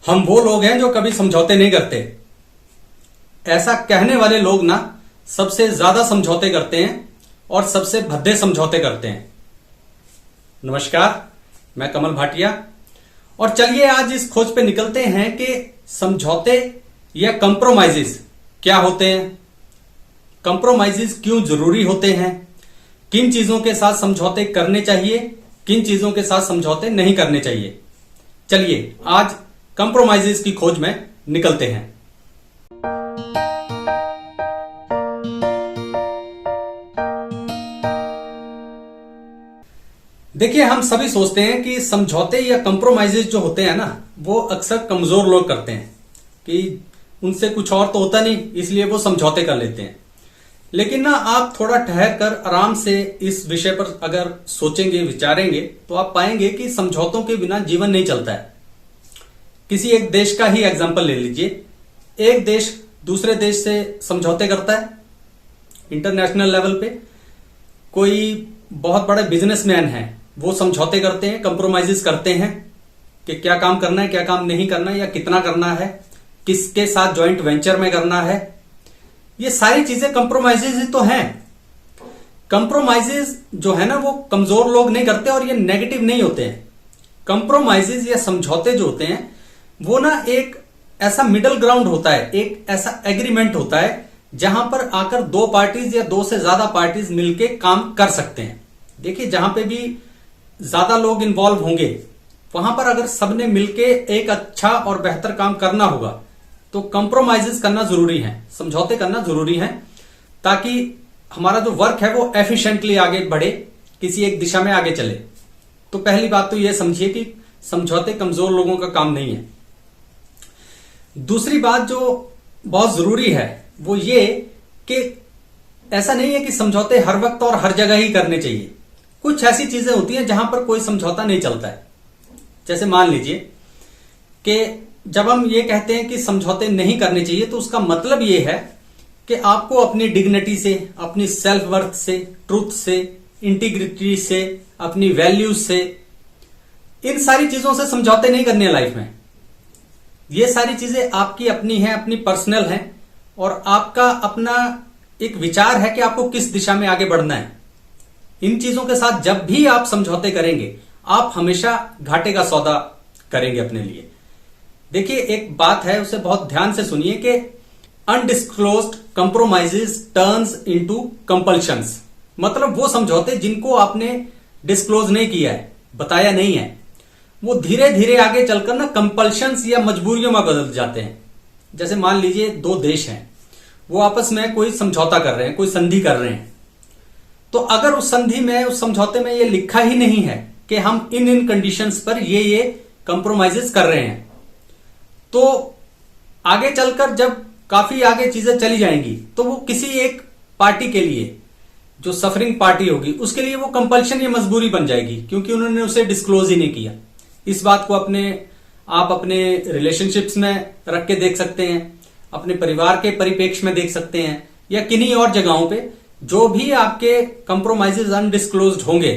हम वो लोग हैं जो कभी समझौते नहीं करते। ऐसा कहने वाले लोग ना सबसे ज्यादा समझौते करते हैं और सबसे भद्दे समझौते करते हैं। नमस्कार, मैं कमल भाटिया और चलिए आज इस खोज पे निकलते हैं कि समझौते या कंप्रोमाइजेस क्या होते हैं, कंप्रोमाइजेस क्यों जरूरी होते हैं, किन चीजों के साथ समझौते करने चाहिए, किन चीजों के साथ समझौते नहीं करने चाहिए। चलिए आज कंप्रोमाइजेस की खोज में निकलते हैं। देखिए, हम सभी सोचते हैं कि समझौते या कंप्रोमाइजेस जो होते हैं ना, वो अक्सर कमजोर लोग करते हैं कि उनसे कुछ और तो होता नहीं, इसलिए वो समझौते कर लेते हैं। लेकिन ना आप थोड़ा ठहर कर आराम से इस विषय पर अगर सोचेंगे, विचारेंगे, तो आप पाएंगे कि समझौतों के बिना जीवन नहीं चलता है। किसी एक देश का ही एग्जाम्पल ले लीजिए। एक देश दूसरे देश से समझौते करता है इंटरनेशनल लेवल पे। कोई बहुत बड़े बिजनेसमैन है, वो समझौते करते हैं, कंप्रोमाइजेस करते हैं कि क्या काम करना है, क्या काम नहीं करना है, या कितना करना है, किसके साथ ज्वाइंट वेंचर में करना है। ये सारी चीजें कंप्रोमाइजेस ही तो हैं। कंप्रोमाइजेस जो है ना, वो कमजोर लोग नहीं करते और ये नेगेटिव नहीं होते हैं। कंप्रोमाइजेस या समझौते जो होते हैं वो ना एक ऐसा मिडिल ग्राउंड होता है, एक ऐसा एग्रीमेंट होता है जहां पर आकर दो पार्टीज या दो से ज्यादा पार्टीज मिलके काम कर सकते हैं। देखिए, जहां पे भी ज्यादा लोग इन्वॉल्व होंगे वहां पर अगर सबने मिलके एक अच्छा और बेहतर काम करना होगा तो कंप्रोमाइजेस करना जरूरी है, समझौते करना जरूरी है, ताकि हमारा जो वर्क है वो एफिशिएंटली आगे बढ़े, किसी एक दिशा में आगे चले। तो पहली बात तो यह समझिए कि समझौते कमजोर लोगों का काम नहीं है। दूसरी बात जो बहुत जरूरी है वो ये कि ऐसा नहीं है कि समझौते हर वक्त और हर जगह ही करने चाहिए। कुछ ऐसी चीजें होती हैं जहां पर कोई समझौता नहीं चलता है। जैसे मान लीजिए कि जब हम ये कहते हैं कि समझौते नहीं करने चाहिए तो उसका मतलब ये है कि आपको अपनी डिग्निटी से, अपनी सेल्फ वर्थ से, ट्रूथ से, इंटीग्रिटी से, अपनी वैल्यूज से, इन सारी चीजों से समझौते नहीं करने लाइफ में। ये सारी चीजें आपकी अपनी हैं, अपनी पर्सनल हैं, और आपका अपना एक विचार है कि आपको किस दिशा में आगे बढ़ना है। इन चीजों के साथ जब भी आप समझौते करेंगे आप हमेशा घाटे का सौदा करेंगे अपने लिए। देखिए, एक बात है, उसे बहुत ध्यान से सुनिए कि अनडिस्क्लोज्ड कंप्रोमाइजेस टर्न्स इनटू कंपल्शंस। मतलब वो समझौते जिनको आपने डिस्क्लोज नहीं किया है, बताया नहीं है, वो धीरे धीरे आगे चलकर ना कंपल्शंस या मजबूरियों में बदल जाते हैं। जैसे मान लीजिए दो देश हैं, वो आपस में कोई समझौता कर रहे हैं, कोई संधि कर रहे हैं, तो अगर उस संधि में, उस समझौते में ये लिखा ही नहीं है कि हम इन इन कंडीशंस पर ये कंप्रोमाइजेस कर रहे हैं, तो आगे चलकर जब काफी आगे चीजें चली जाएंगी तो वो किसी एक पार्टी के लिए, जो सफरिंग पार्टी होगी, उसके लिए वो कंपल्शन या मजबूरी बन जाएगी, क्योंकि उन्होंने उसे डिस्क्लोज ही नहीं किया। इस बात को आप अपने रिलेशनशिप्स में रख के देख सकते हैं, अपने परिवार के परिप्रेक्ष्य में देख सकते हैं, या किन्हीं और जगहों पे जो भी आपके कंप्रोमाइजेस अनडिस्क्लोज्ड होंगे,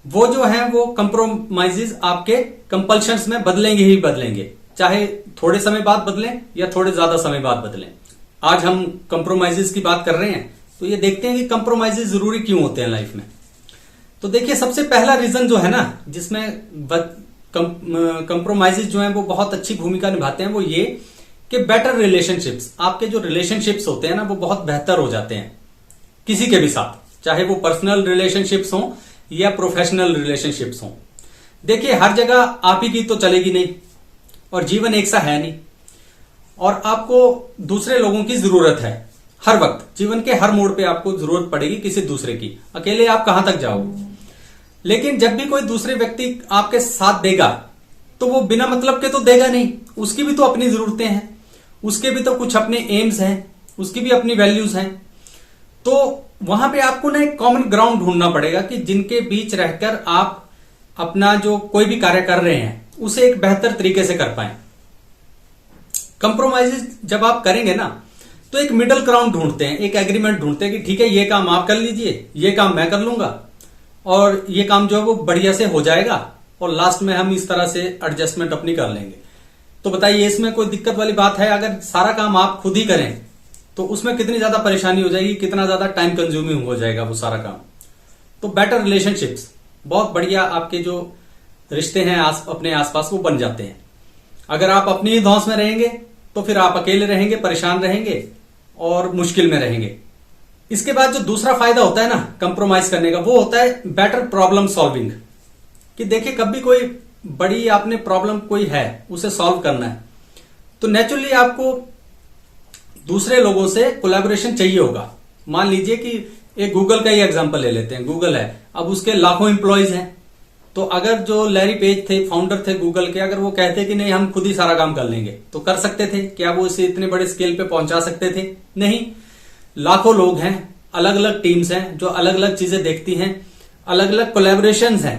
वो जो है वो कंप्रोमाइजेस आपके कंपल्शंस में बदलेंगे ही बदलेंगे, चाहे थोड़े समय बाद बदलें या थोड़े ज्यादा समय बाद बदलें। आज हम कंप्रोमाइजेस की बात कर रहे हैं, तो ये देखते हैं कि कंप्रोमाइजेस जरूरी क्यों होते हैं लाइफ में। तो देखिए, सबसे पहला रीजन जो है ना, जिसमें कंप्रोमाइजेस जो हैं वो बहुत अच्छी भूमिका निभाते हैं, वो ये कि बेटर रिलेशनशिप्स, आपके जो रिलेशनशिप्स होते हैं ना, वो बहुत बेहतर हो जाते हैं किसी के भी साथ, चाहे वो पर्सनल रिलेशनशिप्स हों या प्रोफेशनल रिलेशनशिप्स हों। देखिए, हर जगह आप ही की तो चलेगी नहीं, और जीवन एक सा है नहीं, और आपको दूसरे लोगों की जरूरत है। हर वक्त जीवन के हर मोड़ पे आपको जरूरत पड़ेगी किसी दूसरे की। अकेले आप कहां तक जाओगे? लेकिन जब भी कोई दूसरे व्यक्ति आपके साथ देगा तो वो बिना मतलब के तो देगा नहीं, उसकी भी तो अपनी जरूरतें हैं, उसके भी तो कुछ अपने एम्स हैं, उसकी भी अपनी वैल्यूज हैं। तो वहां पे आपको ना एक कॉमन ग्राउंड ढूंढना पड़ेगा कि जिनके बीच रहकर आप अपना जो कोई भी कार्य कर रहे हैं उसे एक बेहतर तरीके से कर पाए। कंप्रोमाइजेस जब आप करेंगे ना, तो एक मिडिल ग्राउंड ढूंढते हैं, एक एग्रीमेंट ढूंढते हैं कि ठीक है, ये काम आप कर लीजिए, ये काम मैं कर लूंगा, और ये काम जो है वो बढ़िया से हो जाएगा, और लास्ट में हम इस तरह से एडजस्टमेंट अपनी कर लेंगे। तो बताइए इसमें कोई दिक्कत वाली बात है? अगर सारा काम आप खुद ही करें तो उसमें कितनी ज्यादा परेशानी हो जाएगी, कितना ज्यादा टाइम कंज्यूमिंग हो जाएगा वो सारा काम। तो बेटर रिलेशनशिप्स, बहुत बढ़िया आपके जो रिश्ते हैं अपने आसपास वो बन जाते हैं। अगर आप अपनी ही धौंस में रहेंगे तो फिर आप अकेले रहेंगे, परेशान रहेंगे और मुश्किल में रहेंगे। इसके बाद जो दूसरा फायदा होता है ना कंप्रोमाइज करने का, वो होता है बेटर प्रॉब्लम सॉल्विंग। कि देखिए कभी कोई बड़ी आपने प्रॉब्लम कोई है उसे सॉल्व करना है तो नेचुरली आपको दूसरे लोगों से कोलैबोरेशन चाहिए होगा। मान लीजिए कि एक गूगल का ही एग्जांपल ले लेते हैं। गूगल है, अब उसके लाखों एम्प्लॉयज हैं, तो अगर जो लैरी पेज थे, फाउंडर थे गूगल के, अगर वो कहते कि नहीं हम खुद ही सारा काम कर लेंगे तो कर सकते थे क्या? वो इसे इतने बड़े स्केल पे पहुंचा सकते थे? नहीं। लाखों लोग हैं, अलग अलग टीम्स हैं जो अलग अलग चीजें देखती हैं, अलग अलग कोलैबोरेशंस हैं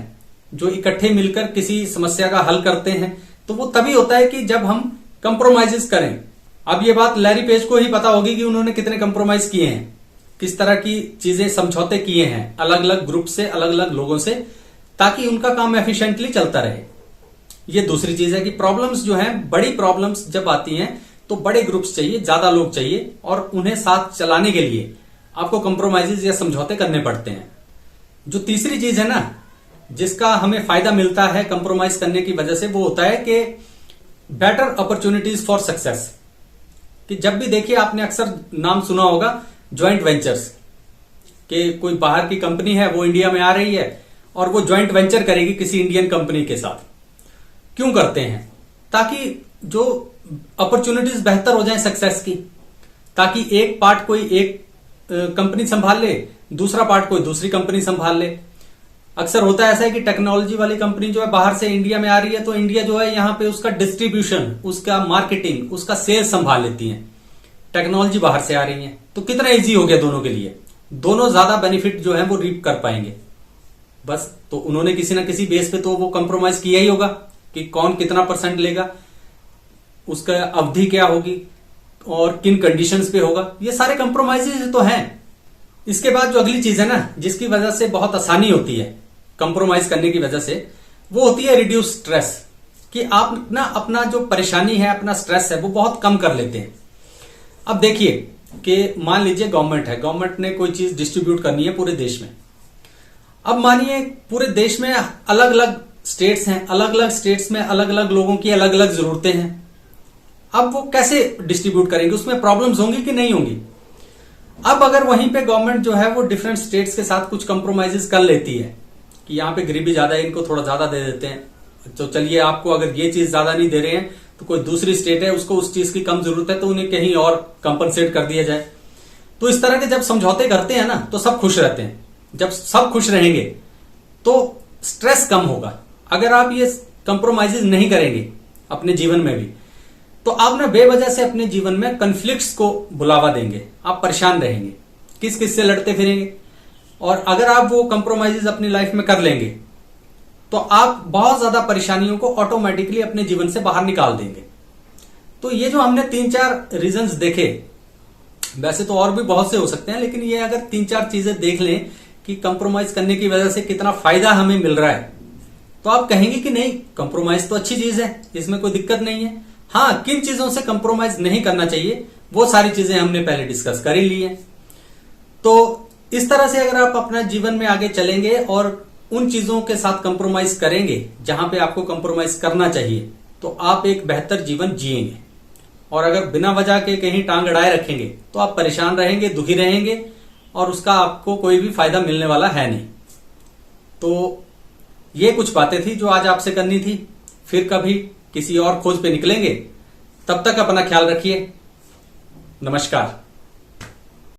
जो इकट्ठे मिलकर किसी समस्या का हल करते हैं। तो वो तभी होता है कि जब हम कंप्रोमाइजेस करें। अब ये बात लैरी पेज को ही पता होगी कि उन्होंने कितने कंप्रोमाइज किए हैं, किस तरह की चीजें समझौते किए हैं अलग अलग ग्रुप से, अलग अलग लोगों से, ताकि उनका काम एफिशिएंटली चलता रहे। ये दूसरी चीज है कि प्रॉब्लम्स जो हैं, बड़ी प्रॉब्लम्स जब आती हैं तो बड़े ग्रुप्स चाहिए, ज्यादा लोग चाहिए और उन्हें साथ चलाने के लिए आपको कंप्रोमाइजेस या समझौते करने पड़ते हैं। जो तीसरी चीज है ना जिसका हमें फायदा मिलता है कंप्रोमाइज करने की वजह से, वो होता है कि बेटर अपॉर्चुनिटीज फॉर सक्सेस। कि जब भी देखिए आपने अक्सर नाम सुना होगा ज्वाइंट वेंचर्स, कि कोई बाहर की कंपनी है वो इंडिया में आ रही है और वो ज्वाइंट वेंचर करेगी किसी इंडियन कंपनी के साथ। क्यों करते हैं? ताकि जो अपॉर्चुनिटीज बेहतर हो जाए सक्सेस की, ताकि एक पार्ट कोई एक कंपनी संभाल ले, दूसरा पार्ट कोई दूसरी कंपनी संभाल ले। अक्सर होता है ऐसा है कि टेक्नोलॉजी वाली कंपनी जो है बाहर से इंडिया में आ रही है तो इंडिया जो है यहाँ पे उसका डिस्ट्रीब्यूशन, उसका मार्केटिंग, उसका सेल्स संभाल लेती है। टेक्नोलॉजी बाहर से आ रही है तो कितना इजी हो गया दोनों के लिए, दोनों ज्यादा बेनिफिट जो है वो रीप कर पाएंगे। बस तो उन्होंने किसी ना किसी बेस पे तो वो कंप्रोमाइज किया ही होगा कि कौन कितना % लेगा, उसका अवधि क्या होगी और किन कंडीशंस पे होगा। ये सारे कंप्रोमाइजेज तो हैं। इसके बाद जो अगली चीज है ना जिसकी वजह से बहुत आसानी होती है कंप्रोमाइज करने की वजह से, वो होती है रिड्यूस स्ट्रेस। कि आप ना अपना जो परेशानी है, अपना स्ट्रेस है, वो बहुत कम कर लेते हैं। अब देखिए कि मान लीजिए गवर्नमेंट है, गवर्नमेंट ने कोई चीज डिस्ट्रीब्यूट करनी है पूरे देश में। अब मानिए पूरे देश में अलग अलग स्टेट्स हैं, अलग अलग स्टेट्स में अलग अलग लोगों की अलग अलग जरूरतें हैं। अब वो कैसे डिस्ट्रीब्यूट करेंगे? उसमें प्रॉब्लम्स होंगी कि नहीं होंगी? अब अगर वहीं पे गवर्नमेंट जो है वो डिफरेंट स्टेट्स के साथ कुछ कंप्रोमाइजेस कर लेती है कि यहाँ पे गरीबी ज्यादा है, इनको थोड़ा ज्यादा दे देते हैं, तो चलिए आपको अगर ये चीज ज्यादा नहीं दे रहे हैं तो कोई दूसरी स्टेट है उसको उस चीज की कम जरूरत है तो उन्हें कहीं और कंपनसेट कर दिया जाए। तो इस तरह के जब समझौते करते हैं ना तो सब खुश रहते हैं। जब सब खुश रहेंगे तो स्ट्रेस कम होगा। अगर आप ये कंप्रोमाइजेस नहीं करेंगे अपने जीवन में भी तो आप ना बेवजह से अपने जीवन में कन्फ्लिक्ट्स को बुलावा देंगे, आप परेशान रहेंगे, किस किस से लड़ते फिरेंगे। और अगर आप वो कंप्रोमाइजेस अपनी लाइफ में कर लेंगे तो आप बहुत ज्यादा परेशानियों को ऑटोमेटिकली अपने जीवन से बाहर निकाल देंगे। तो ये जो हमने 3-4 रीजंस देखे, वैसे तो और भी बहुत से हो सकते हैं, लेकिन ये अगर 3-4 चीजें देख लें कि कंप्रोमाइज करने की वजह से कितना फायदा हमें मिल रहा है तो आप कहेंगे कि नहीं कंप्रोमाइज तो अच्छी चीज है, इसमें कोई दिक्कत नहीं है। हाँ, किन चीजों से कंप्रोमाइज नहीं करना चाहिए वो सारी चीजें हमने पहले डिस्कस कर ही ली है। तो इस तरह से अगर आप अपना जीवन में आगे चलेंगे और उन चीजों के साथ कंप्रोमाइज करेंगे जहां पे आपको कंप्रोमाइज करना चाहिए तो आप एक बेहतर जीवन जिएंगे। और अगर बिना वजह के कहीं टांग अड़ाए रखेंगे तो आप परेशान रहेंगे, दुखी रहेंगे और उसका आपको कोई भी फायदा मिलने वाला है नहीं। तो ये कुछ बातें थी जो आज आपसे करनी थी। फिर कभी किसी और खोज पे निकलेंगे, तब तक अपना ख्याल रखिए। नमस्कार।